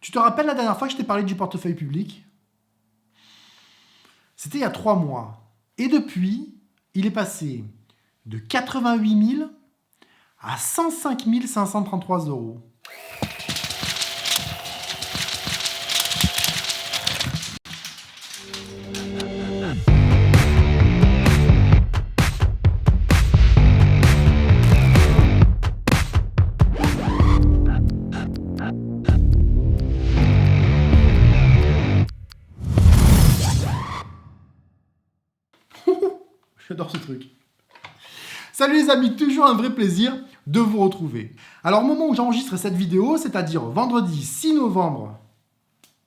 Tu te rappelles la dernière fois que je t'ai parlé du portefeuille public? C'était il y a 3 mois. Et depuis, il est passé de 88 000 à 105 533 euros. J'adore ce truc. Salut les amis, toujours un vrai plaisir de vous retrouver. Alors au moment où j'enregistre cette vidéo, c'est-à-dire vendredi 6 novembre,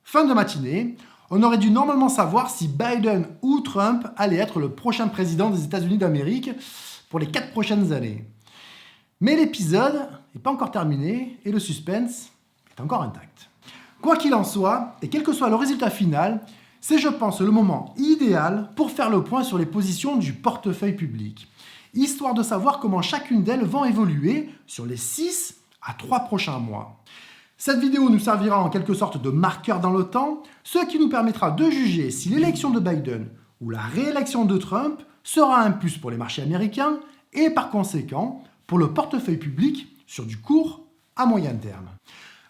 fin de matinée, on aurait dû normalement savoir si Biden ou Trump allait être le prochain président des États-Unis d'Amérique pour les 4 prochaines années. Mais l'épisode n'est pas encore terminé et le suspense est encore intact. Quoi qu'il en soit, et quel que soit le résultat final, c'est, je pense, le moment idéal pour faire le point sur les positions du portefeuille public, histoire de savoir comment chacune d'elles vont évoluer sur les 6 à 3 prochains mois. Cette vidéo nous servira en quelque sorte de marqueur dans le temps, ce qui nous permettra de juger si l'élection de Biden ou la réélection de Trump sera un plus pour les marchés américains et par conséquent pour le portefeuille public sur du court à moyen terme.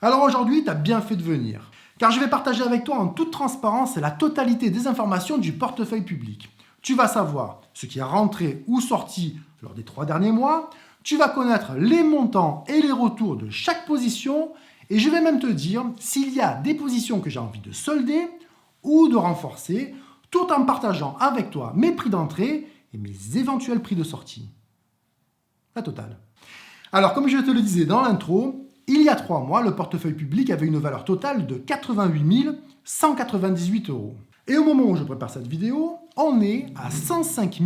Alors aujourd'hui, tu as bien fait de venir, car je vais partager avec toi en toute transparence la totalité des informations du portefeuille public. Tu vas savoir ce qui est rentré ou sorti lors des 3 derniers mois, tu vas connaître les montants et les retours de chaque position, et je vais même te dire s'il y a des positions que j'ai envie de solder ou de renforcer, tout en partageant avec toi mes prix d'entrée et mes éventuels prix de sortie. La totale. Alors, comme je te le disais dans l'intro, il y a 3 mois, le portefeuille public avait une valeur totale de 88 198 euros. Et au moment où je prépare cette vidéo, on est à 105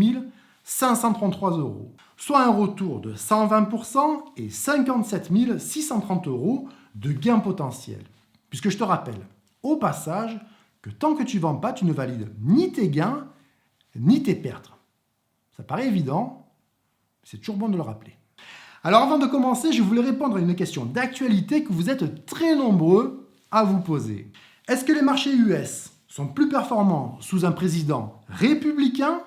533 euros, soit un retour de 120% et 57 630 euros de gain potentiel. Puisque je te rappelle, au passage, que tant que tu ne vends pas, tu ne valides ni tes gains, ni tes pertes. Ça paraît évident, mais c'est toujours bon de le rappeler. Alors avant de commencer, je voulais répondre à une question d'actualité que vous êtes très nombreux à vous poser. Est-ce que les marchés US sont plus performants sous un président républicain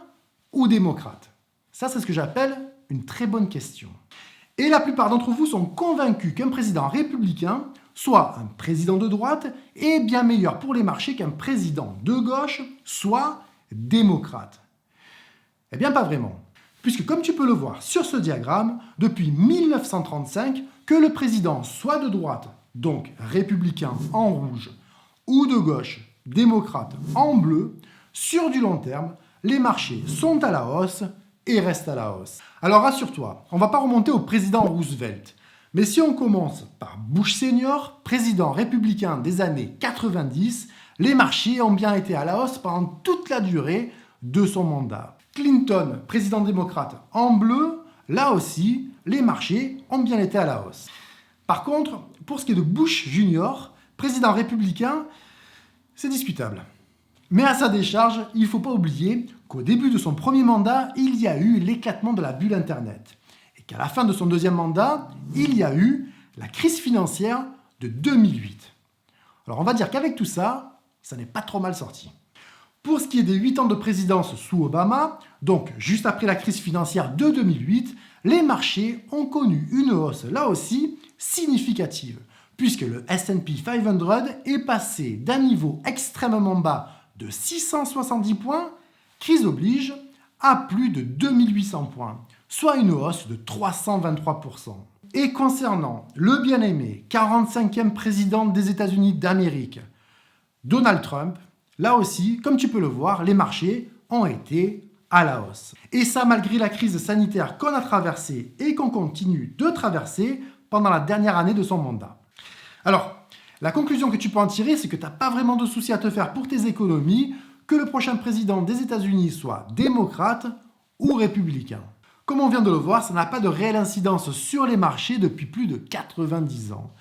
ou démocrate? Ça, c'est ce que j'appelle une très bonne question. Et la plupart d'entre vous sont convaincus qu'un président républicain, soit un président de droite, est bien meilleur pour les marchés qu'un président de gauche, soit démocrate. Eh bien, pas vraiment. Puisque comme tu peux le voir sur ce diagramme, depuis 1935, que le président soit de droite, donc républicain en rouge, ou de gauche, démocrate en bleu, sur du long terme, les marchés sont à la hausse et restent à la hausse. Alors rassure-toi, on ne va pas remonter au président Roosevelt, mais si on commence par Bush Senior, président républicain des années 90, les marchés ont bien été à la hausse pendant toute la durée de son mandat. Clinton, président démocrate en bleu, là aussi, les marchés ont bien été à la hausse. Par contre, pour ce qui est de Bush Junior, président républicain, c'est discutable. Mais à sa décharge, il ne faut pas oublier qu'au début de son premier mandat, il y a eu l'éclatement de la bulle Internet. Et qu'à la fin de son deuxième mandat, il y a eu la crise financière de 2008. Alors on va dire qu'avec tout ça, ça n'est pas trop mal sorti. Pour ce qui est des 8 ans de présidence sous Obama, donc juste après la crise financière de 2008, les marchés ont connu une hausse là aussi significative, puisque le S&P 500 est passé d'un niveau extrêmement bas de 670 points, crise oblige, à plus de 2800 points, soit une hausse de 323%. Et concernant le bien-aimé 45e président des États-Unis d'Amérique, Donald Trump, là aussi, comme tu peux le voir, les marchés ont été à la hausse. Et ça malgré la crise sanitaire qu'on a traversée et qu'on continue de traverser pendant la dernière année de son mandat. Alors, la conclusion que tu peux en tirer, c'est que tu n'as pas vraiment de souci à te faire pour tes économies, que le prochain président des États-Unis soit démocrate ou républicain. Comme on vient de le voir, ça n'a pas de réelle incidence sur les marchés depuis plus de 90 ans.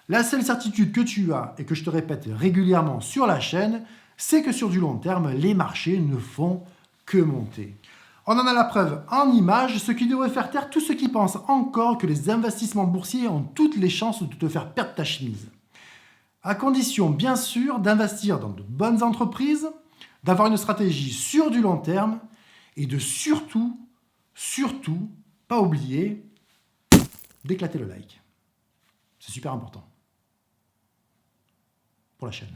La seule certitude que tu as, et que je te répète régulièrement sur la chaîne, c'est que sur du long terme, les marchés ne font que monter. On en a la preuve en images, ce qui devrait faire taire tous ceux qui pensent encore que les investissements boursiers ont toutes les chances de te faire perdre ta chemise. À condition, bien sûr, d'investir dans de bonnes entreprises, d'avoir une stratégie sur du long terme et de surtout, pas oublier d'éclater le like. C'est super important pour la chaîne.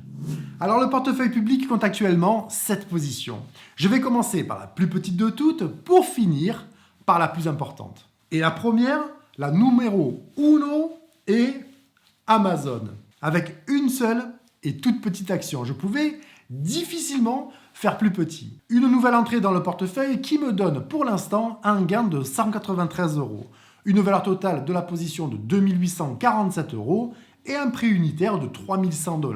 Alors le portefeuille public compte actuellement 7 positions. Je vais commencer par la plus petite de toutes pour finir par la plus importante. Et la première, la numéro 1, est Amazon. Avec une seule et toute petite action. Je pouvais difficilement faire plus petit. Une nouvelle entrée dans le portefeuille qui me donne pour l'instant un gain de 193 €. Une valeur totale de la position de 2847 € et un prix unitaire de 3100 $.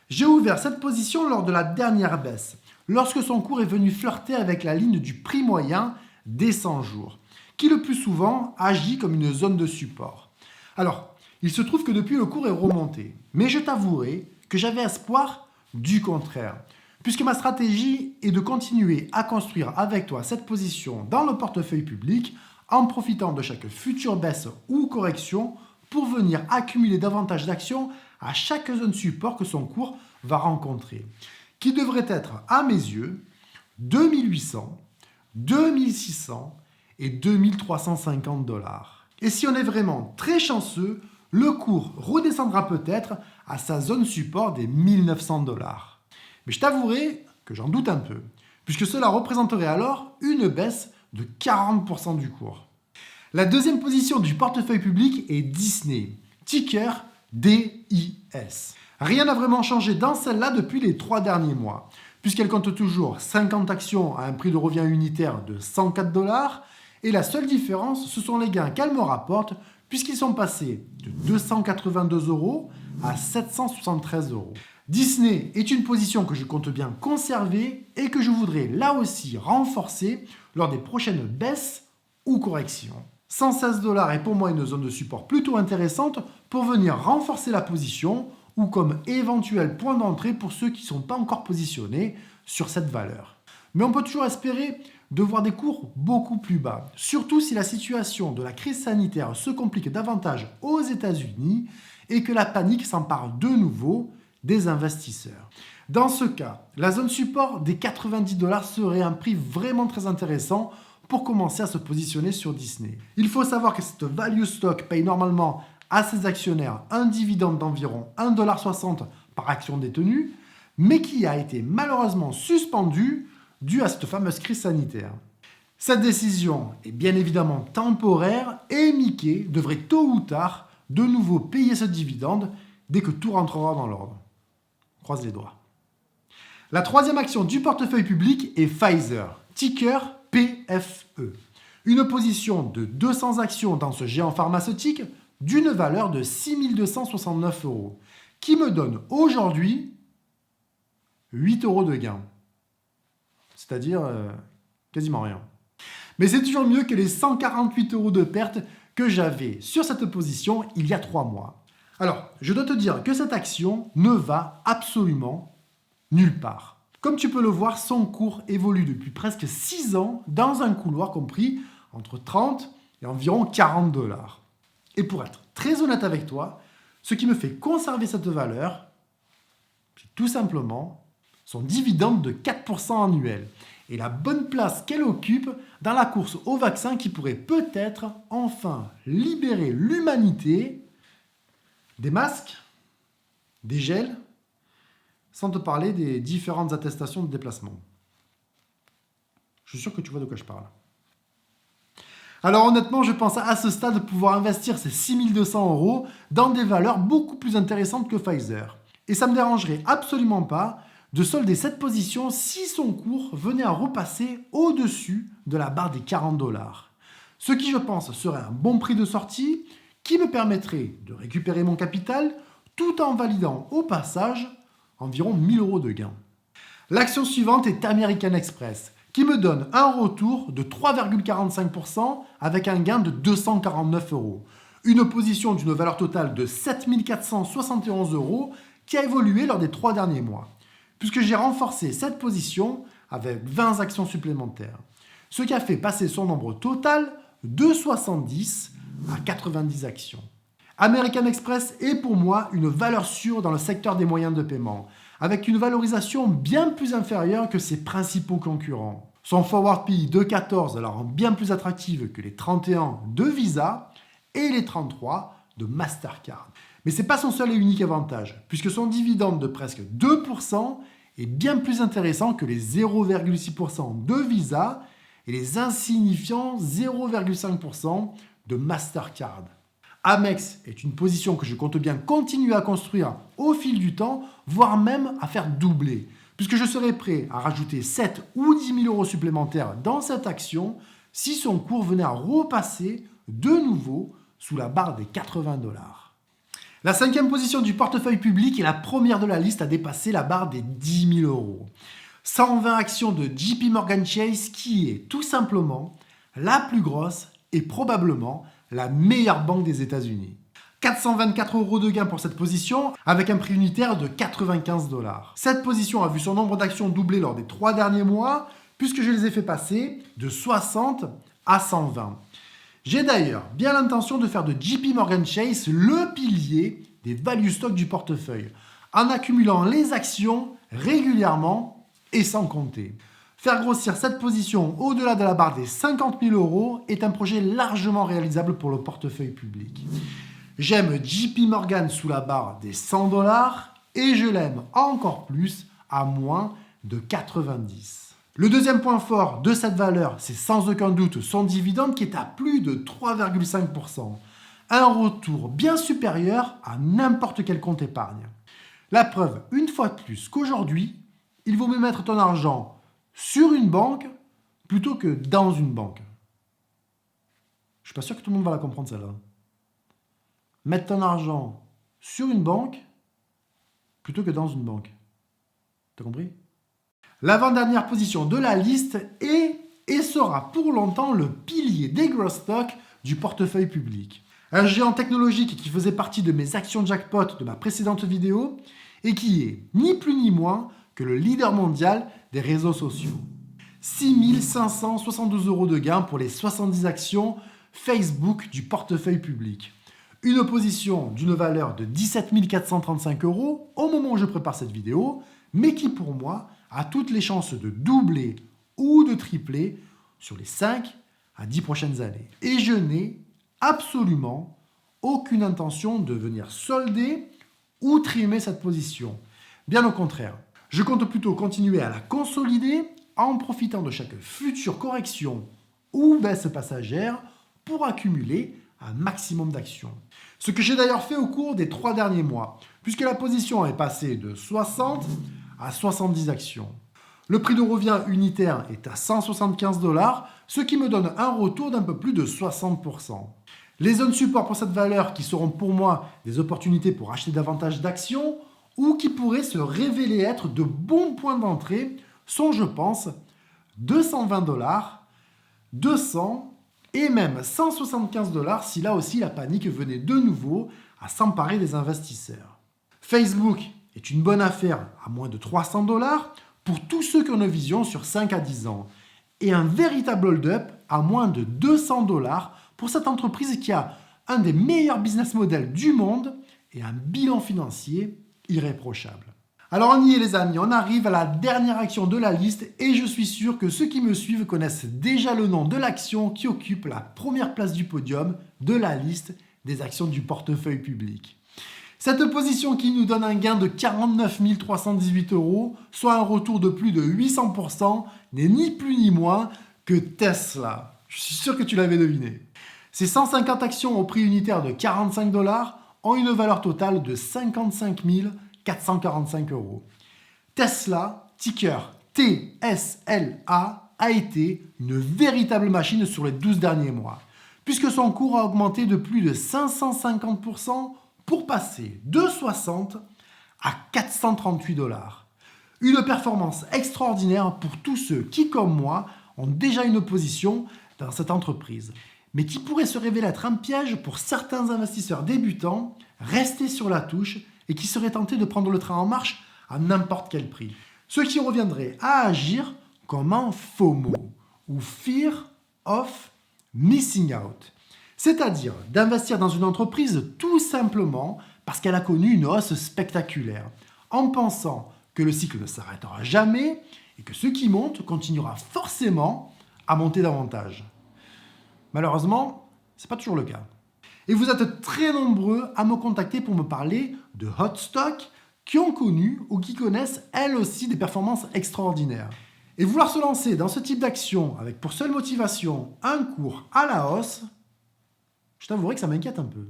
J'ai ouvert cette position lors de la dernière baisse, lorsque son cours est venu flirter avec la ligne du prix moyen des 100 jours, qui le plus souvent agit comme une zone de support. Alors, il se trouve que depuis le cours est remonté, mais je t'avouerai que j'avais espoir du contraire, puisque ma stratégie est de continuer à construire avec toi cette position dans le portefeuille public en profitant de chaque future baisse ou correction pour venir accumuler davantage d'actions à chaque zone support que son cours va rencontrer, qui devrait être, à mes yeux, 2800, 2600 et 2350 $. Et si on est vraiment très chanceux, le cours redescendra peut-être à sa zone support des 1900 $. Mais je t'avouerai que j'en doute un peu, puisque cela représenterait alors une baisse de 40% du cours. La deuxième position du portefeuille public est Disney, ticker DIS. Rien n'a vraiment changé dans celle-là depuis les 3 derniers mois, puisqu'elle compte toujours 50 actions à un prix de revient unitaire de 104 $, et la seule différence, ce sont les gains qu'elle me rapporte, puisqu'ils sont passés de 282 € à 773 €. Disney est une position que je compte bien conserver et que je voudrais là aussi renforcer lors des prochaines baisses ou corrections. 116 $ est pour moi une zone de support plutôt intéressante pour venir renforcer la position ou comme éventuel point d'entrée pour ceux qui ne sont pas encore positionnés sur cette valeur. Mais on peut toujours espérer de voir des cours beaucoup plus bas, surtout si la situation de la crise sanitaire se complique davantage aux États-Unis et que la panique s'empare de nouveau des investisseurs. Dans ce cas, la zone support des 90 $ serait un prix vraiment très intéressant pour commencer à se positionner sur Disney. Il faut savoir que cette value stock paye normalement à ses actionnaires un dividende d'environ 1,60 $ par action détenue, mais qui a été malheureusement suspendu dû à cette fameuse crise sanitaire. Cette décision est bien évidemment temporaire et Mickey devrait tôt ou tard de nouveau payer ce dividende dès que tout rentrera dans l'ordre. Croise les doigts. La troisième action du portefeuille public est Pfizer, ticker PFE. Une position de 200 actions dans ce géant pharmaceutique d'une valeur de 6 269 €, qui me donne aujourd'hui 8 € de gain. C'est-à-dire quasiment rien. Mais c'est toujours mieux que les 148 € de perte que j'avais sur cette position il y a 3 mois. Alors, je dois te dire que cette action ne va absolument nulle part. Comme tu peux le voir, son cours évolue depuis presque 6 ans dans un couloir compris entre 30 et environ 40 $. Et pour être très honnête avec toi, ce qui me fait conserver cette valeur, c'est tout simplement son dividende de 4% annuel et la bonne place qu'elle occupe dans la course au vaccin qui pourrait peut-être enfin libérer l'humanité des masques, des gels, sans te parler des différentes attestations de déplacement. Je suis sûr que tu vois de quoi je parle. Alors honnêtement, je pense à ce stade pouvoir investir ces 6 200 € dans des valeurs beaucoup plus intéressantes que Pfizer. Et ça ne me dérangerait absolument pas de solder cette position si son cours venait à repasser au-dessus de la barre des 40 $. Ce qui, je pense, serait un bon prix de sortie qui me permettrait de récupérer mon capital tout en validant au passage environ 1 000 € de gains. L'action suivante est American Express, qui me donne un retour de 3,45% avec un gain de 249 €. Une position d'une valeur totale de 7 471 € qui a évolué lors des 3 derniers mois, puisque j'ai renforcé cette position avec 20 actions supplémentaires, ce qui a fait passer son nombre total de 70 à 90 actions. American Express est pour moi une valeur sûre dans le secteur des moyens de paiement, avec une valorisation bien plus inférieure que ses principaux concurrents. Son forward PE de 14 la rend bien plus attractive que les 31 de Visa et les 33 de Mastercard. Mais ce n'est pas son seul et unique avantage, puisque son dividende de presque 2% est bien plus intéressant que les 0,6% de Visa et les insignifiants 0,5% de Mastercard. Amex est une position que je compte bien continuer à construire au fil du temps, voire même à faire doubler, puisque je serai prêt à rajouter 7 ou 10 000 euros supplémentaires dans cette action si son cours venait à repasser de nouveau sous la barre des 80 $. La 5e position du portefeuille public est la première de la liste à dépasser la barre des 10 000 euros. 120 actions de JP Morgan Chase qui est tout simplement la plus grosse et probablement la meilleure banque des États-Unis. 424 euros de gain pour cette position avec un prix unitaire de 95 $. Cette position a vu son nombre d'actions doubler lors des 3 derniers mois puisque je les ai fait passer de 60 à 120. J'ai d'ailleurs bien l'intention de faire de JP Morgan Chase le pilier des value stocks du portefeuille en accumulant les actions régulièrement et sans compter. Faire grossir cette position au-delà de la barre des 50 000 euros est un projet largement réalisable pour le portefeuille public. J'aime JP Morgan sous la barre des 100 $ et je l'aime encore plus à moins de 90. Le deuxième point fort de cette valeur, c'est sans aucun doute son dividende qui est à plus de 3,5%. Un retour bien supérieur à n'importe quel compte épargne. La preuve, une fois de plus, qu'aujourd'hui, il vaut mieux mettre ton argent sur une banque plutôt que dans une banque. Je ne suis pas sûr que tout le monde va la comprendre celle-là. Mettre ton argent sur une banque plutôt que dans une banque. T'as compris ? L'avant-dernière position de la liste est et sera pour longtemps le pilier des growth stocks du portefeuille public. Un géant technologique qui faisait partie de mes actions jackpot de ma précédente vidéo et qui est ni plus ni moins que le leader mondial des réseaux sociaux. 6 572 euros de gain pour les 70 actions Facebook du portefeuille public. Une position d'une valeur de 17 435 euros au moment où je prépare cette vidéo, mais qui pour moi a toutes les chances de doubler ou de tripler sur les 5 à 10 prochaines années. Et je n'ai absolument aucune intention de venir solder ou trimer cette position. Bien au contraire, je compte plutôt continuer à la consolider en profitant de chaque future correction ou baisse passagère pour accumuler un maximum d'actions. Ce que j'ai d'ailleurs fait au cours des 3 derniers mois, puisque la position est passée de 60 à 70 actions. Le prix de revient unitaire est à 175 $, ce qui me donne un retour d'un peu plus de 60%. Les zones support pour cette valeur qui seront pour moi des opportunités pour acheter davantage d'actions ou qui pourraient se révéler être de bons points d'entrée sont, je pense, 220 $, 200 et même 175 $ si là aussi la panique venait de nouveau à s'emparer des investisseurs. Facebook est une bonne affaire à moins de 300 $ pour tous ceux qui ont une vision sur 5 à 10 ans et un véritable hold-up à moins de 200 $ pour cette entreprise qui a un des meilleurs business models du monde et un bilan financier irréprochable. Alors on y est les amis, on arrive à la dernière action de la liste et je suis sûr que ceux qui me suivent connaissent déjà le nom de l'action qui occupe la première place du podium de la liste des actions du portefeuille public. Cette position qui nous donne un gain de 49 318 €, soit un retour de plus de 800%, n'est ni plus ni moins que Tesla. Je suis sûr que tu l'avais deviné. Ces 150 actions au prix unitaire de 45 $ ont une valeur totale de 55 445 €. Tesla, ticker TSLA, a été une véritable machine sur les 12 derniers mois, puisque son cours a augmenté de plus de 550% pour passer de 60 à 438 $. Une performance extraordinaire pour tous ceux qui, comme moi, ont déjà une position dans cette entreprise, mais qui pourrait se révéler être un piège pour certains investisseurs débutants restés sur la touche et qui seraient tentés de prendre le train en marche à n'importe quel prix. Ce qui reviendrait à agir comme un FOMO, ou Fear of Missing Out. C'est-à-dire d'investir dans une entreprise tout simplement parce qu'elle a connu une hausse spectaculaire, en pensant que le cycle ne s'arrêtera jamais et que ce qui monte continuera forcément à monter davantage. Malheureusement, ce n'est pas toujours le cas. Et vous êtes très nombreux à me contacter pour me parler de hot stock qui ont connu ou qui connaissent elles aussi des performances extraordinaires. Et vouloir se lancer dans ce type d'action avec pour seule motivation un cours à la hausse, je t'avouerai que ça m'inquiète un peu.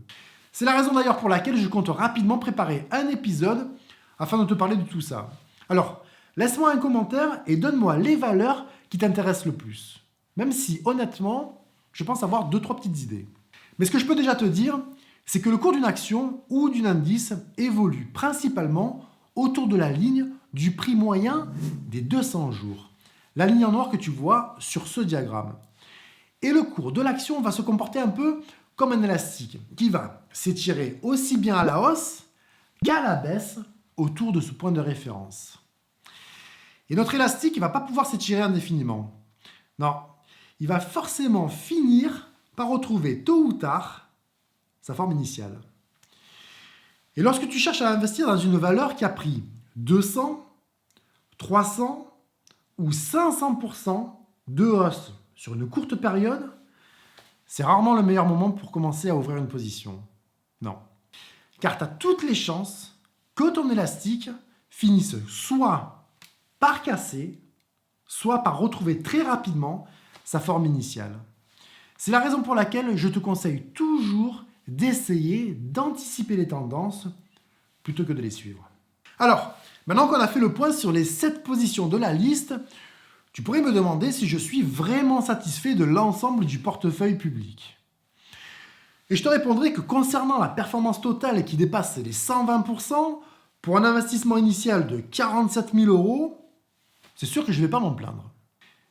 C'est la raison d'ailleurs pour laquelle je compte rapidement préparer un épisode afin de te parler de tout ça. Alors, laisse-moi un commentaire et donne-moi les valeurs qui t'intéressent le plus. Même si, honnêtement, je pense avoir 2-3 petites idées. Mais ce que je peux déjà te dire, c'est que le cours d'une action ou d'un indice évolue principalement autour de la ligne du prix moyen des 200 jours. La ligne en noir que tu vois sur ce diagramme. Et le cours de l'action va se comporter un peu comme un élastique qui va s'étirer aussi bien à la hausse qu'à la baisse autour de ce point de référence. Et notre élastique ne va pas pouvoir s'étirer indéfiniment. Non, il va forcément finir par retrouver tôt ou tard sa forme initiale. Et lorsque tu cherches à investir dans une valeur qui a pris 200, 300 ou 500% de hausse sur une courte période, c'est rarement le meilleur moment pour commencer à ouvrir une position. Non. Car tu as toutes les chances que ton élastique finisse soit par casser, soit par retrouver très rapidement sa forme initiale. C'est la raison pour laquelle je te conseille toujours d'essayer d'anticiper les tendances plutôt que de les suivre. Alors, maintenant qu'on a fait le point sur les 7 positions de la liste, tu pourrais me demander si je suis vraiment satisfait de l'ensemble du portefeuille public. Et je te répondrai que concernant la performance totale qui dépasse les 120%, pour un investissement initial de 47 000 €, c'est sûr que je ne vais pas m'en plaindre.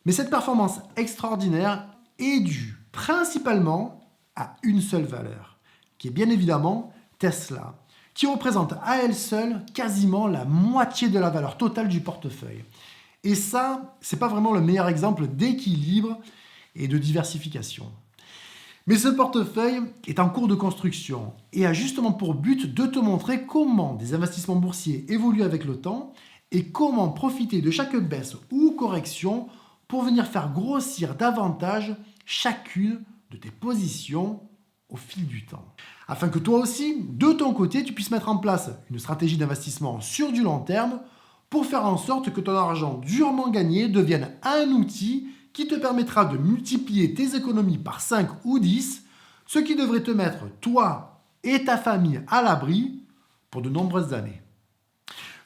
Mais cette performance extraordinaire est due principalement à une seule valeur, qui est bien évidemment Tesla, qui représente à elle seule quasiment la moitié de la valeur totale du portefeuille. Et ça, c'est pas vraiment le meilleur exemple d'équilibre et de diversification. Mais ce portefeuille est en cours de construction et a justement pour but de te montrer comment des investissements boursiers évoluent avec le temps et comment profiter de chaque baisse ou correction pour venir faire grossir davantage chacune de tes positions au fil du temps. Afin que toi aussi, de ton côté, tu puisses mettre en place une stratégie d'investissement sur du long terme pour faire en sorte que ton argent durement gagné devienne un outil qui te permettra de multiplier tes économies par 5 ou 10, ce qui devrait te mettre, toi et ta famille, à l'abri pour de nombreuses années.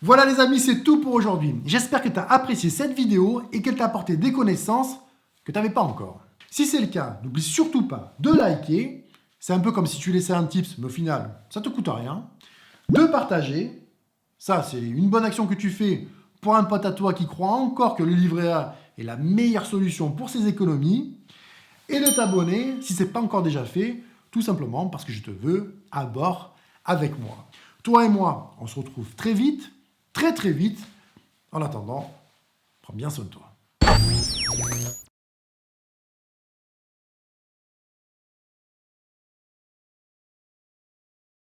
Voilà les amis, c'est tout pour aujourd'hui. J'espère que tu as apprécié cette vidéo et qu'elle t'a apporté des connaissances que tu n'avais pas encore. Si c'est le cas, n'oublie surtout pas de liker. C'est un peu comme si tu laissais un tips, mais au final, ça ne te coûte rien. De partager. Ça, c'est une bonne action que tu fais pour un pote à toi qui croit encore que le livret A est la meilleure solution pour ses économies. Et de t'abonner, si ce n'est pas encore déjà fait, tout simplement parce que je te veux à bord avec moi. Toi et moi, on se retrouve très vite, très vite. En attendant, prends bien soin de toi.